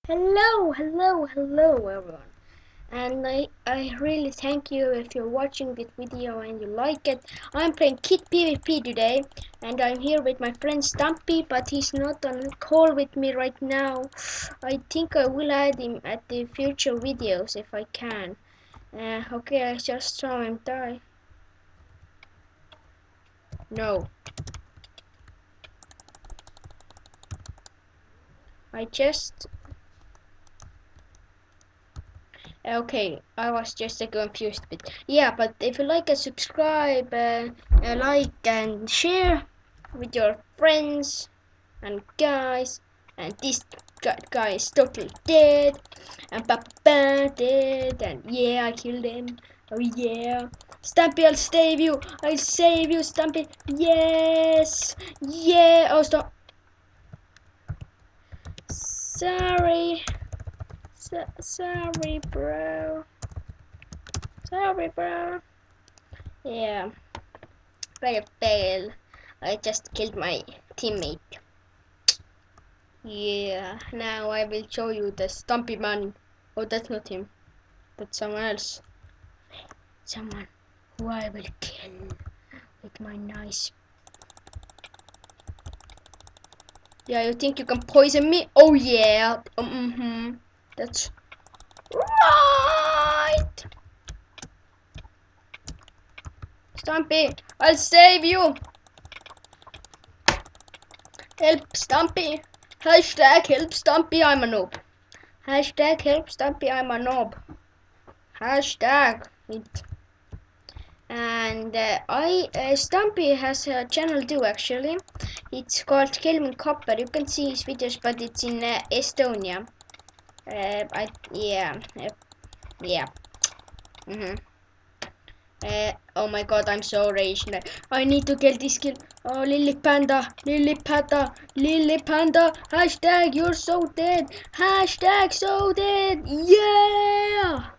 Hello everyone. And I really thank you if you're watching this video and you like it. I'm playing Kit PvP today and I'm here with my friend Stumpy, but he's not on call with me right now. I think I will add him at the future videos if I can. Okay, I just saw him die. No. I just... Okay, I was just confused bit. Yeah, but if you like and subscribe, like and share with your friends and guys, and this guy is totally dead, and Papa dead, and yeah, I killed him. Oh yeah, Stumpy, I'll save you, Stumpy. Yes, yeah. Oh stop. Sorry, sorry, bro. Sorry, bro. Yeah, I fail. I just killed my teammate. Yeah, now I will show you the Stumpy man. Oh, that's not him. That's someone else. Someone who I will kill with my nice... Yeah, you think you can poison me? Oh yeah. That's right. Stumpy, I'll save you. Help Stumpy. Hashtag help Stumpy, I'm a noob. Hashtag help Stumpy, I'm a noob. Hashtag it. And Stumpy has a channel too actually. It's called Kelvin Copper. You can see his videos, but it's in Estonia. Yeah. Mhm. Oh my god, I'm so raged. I need to get this kill. Oh, Lily Panda, Lily Panda, Lily Panda. Hashtag you're so dead. Hashtag so dead. Yeah.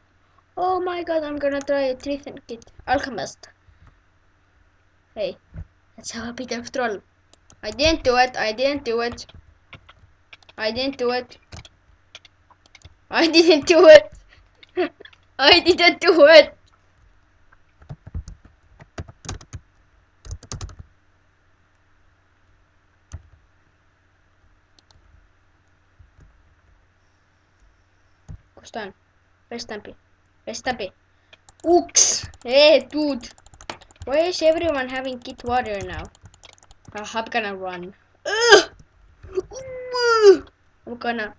Oh my god, I'm gonna try a Triton kit. Alchemist. Hey, let's have a bit of troll. I didn't do it. I didn't do it. I didn't do it. I didn't do it. I didn't do it. Kus ta on? Where's Stampy? Where's Stampy? Oops. Hey, dude. Why is everyone having Kit Warrior now? I'm gonna run. Ugh! I'm gonna,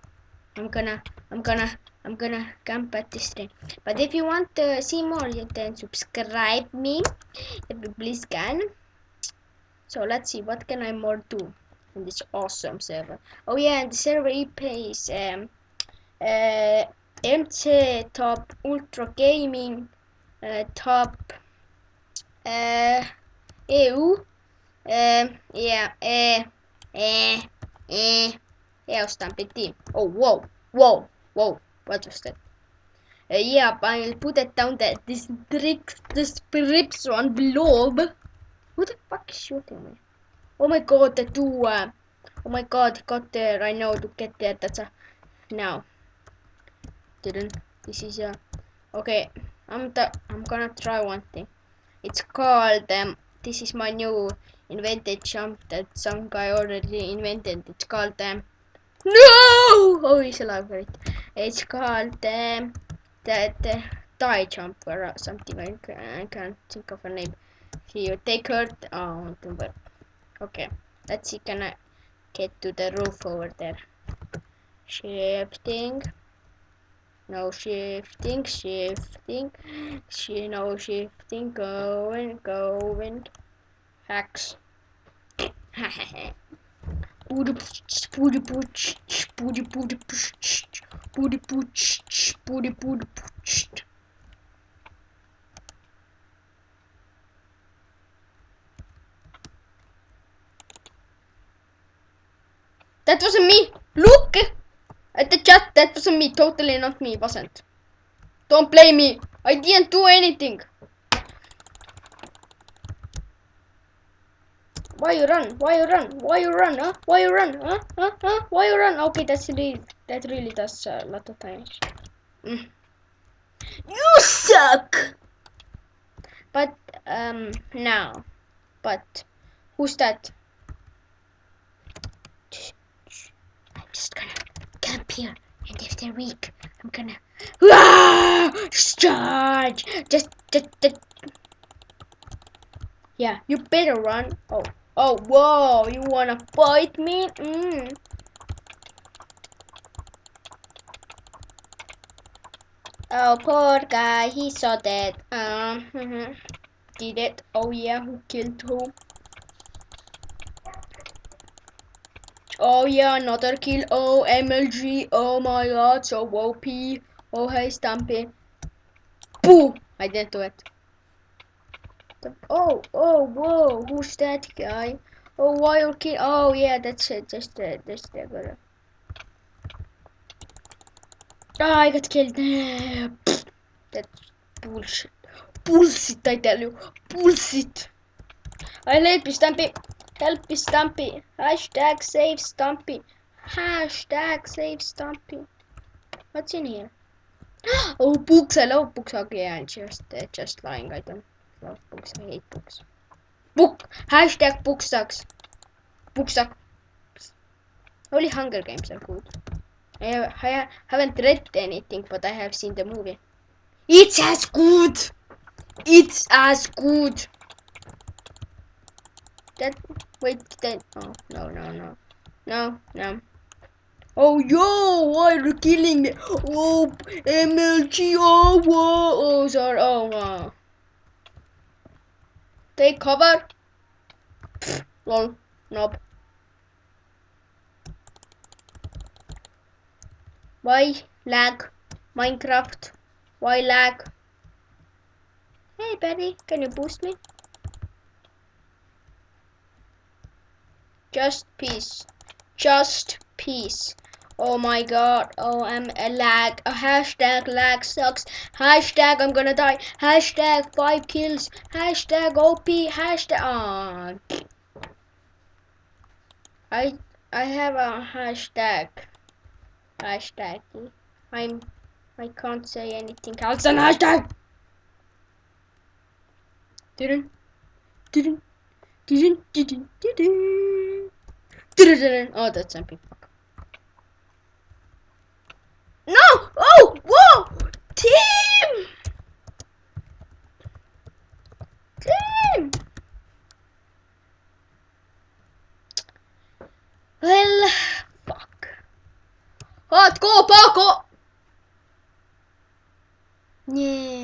I'm gonna, I'm gonna, I'm gonna camp at this thing. But if you want to see more, you can subscribe me. If you please can. So let's see, what can I more do in this awesome server? Oh yeah, and the server IP is uh, MC Top Ultra Gaming Top EU. Yeah, uh, yeah, Stampede Team. Oh, whoa, what was that? Yeah, I'll put it down there. This description below. Who the fuck is shooting me? Oh my god, the two. Oh my god, got there. I know to get there. That's a. No. Didn't. This is a. Okay, I'm gonna try one thing. It's called this is my new invented jump that some guy already invented. It's called no! Oh, he's alive, right? It's called the die jump or something. I can't think of a name. You take her. Oh, okay. Let's see. Can I get to the roof over there? Shifting. No shifting. No shifting. Going. Hacks. Booty pooch, booty pooch, booty booty pooch, booty pooch, booty booty pooch. That wasn't me. Look at the chat. That wasn't me. Totally not me. Wasn't. Don't blame me. I didn't do anything. Why you run? Why you run? Why you run? Huh? Why you run? Huh? Why you run? Okay, that's it. That really does a lot of damage. You suck! But, now. But, who's that? I'm just gonna camp here, and if they're weak, I'm gonna charge. Just. Yeah, you better run. Oh, whoa! You wanna fight me? Oh, poor guy. He saw that. Did it? Oh yeah, who killed who? Oh yeah, another kill. Oh, MLG. Oh my god, so OP. Oh, hey, Stampy. Boo! I didn't do it. Oh, whoa. Who's that guy? Oh, wild kill. Oh yeah, that's it. Just the good. Ah, I got killed. That's bullshit. Bullshit, I tell you. Bullshit. I'll help you, Stampy. Help me, Stampy. Hashtag save Stampy. Hashtag save Stampy. What's in here? Oh, books. I love books. Okay, I'm just lying. I don't love books. I hate books. Book. Hashtag book sucks. Book sucks. Only Hunger Games are good. I haven't read anything, but I have seen the movie. It's as good. It's as good. That wait then. Oh no. Oh yo, why are you killing me? Oh MLG. Oh whoa. Oh sorry. Oh no. Take cover. Lol. Nope. Why lag? Minecraft. Why lag? Hey Betty, can you boost me? Just peace. Just peace. Oh my god. Oh, I'm a lag. A hashtag lag sucks. Hashtag I'm gonna die. Hashtag 5 kills. Hashtag OP. Hashtag. I have a hashtag. Hashtag. I can't say anything else than hashtag. Didn't. Oh, that's something. No! Oh! Whoa! Team! Team! Well, fuck. Hot go, Paco! Yeah.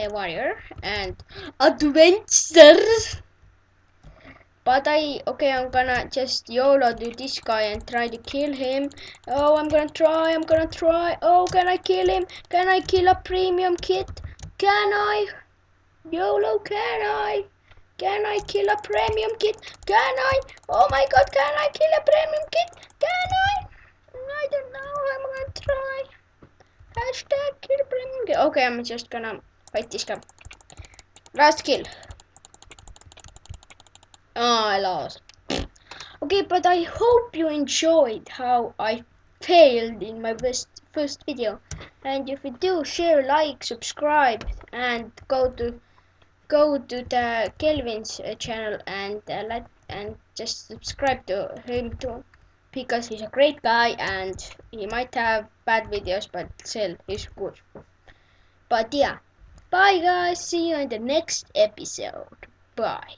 Warrior and adventure. But okay, I'm gonna just YOLO do this guy and try to kill him. Oh, I'm gonna try. Oh, can I kill him? Can I kill a premium kit? Can I? YOLO, can I? Can I kill a premium kit? Can I? Oh my god, can I kill a premium kit? Can I? I don't know, I'm gonna try. Hashtag kill premium kit. Okay, I'm just gonna fight this guy. Last kill. Oh, I lost. Okay, but I hope you enjoyed how I failed in my first video. And if you do, share, like, subscribe, and go to the Kelvin's channel and just subscribe to him too, because he's a great guy and he might have bad videos, but still he's good. But yeah, bye guys. See you in the next episode. Bye.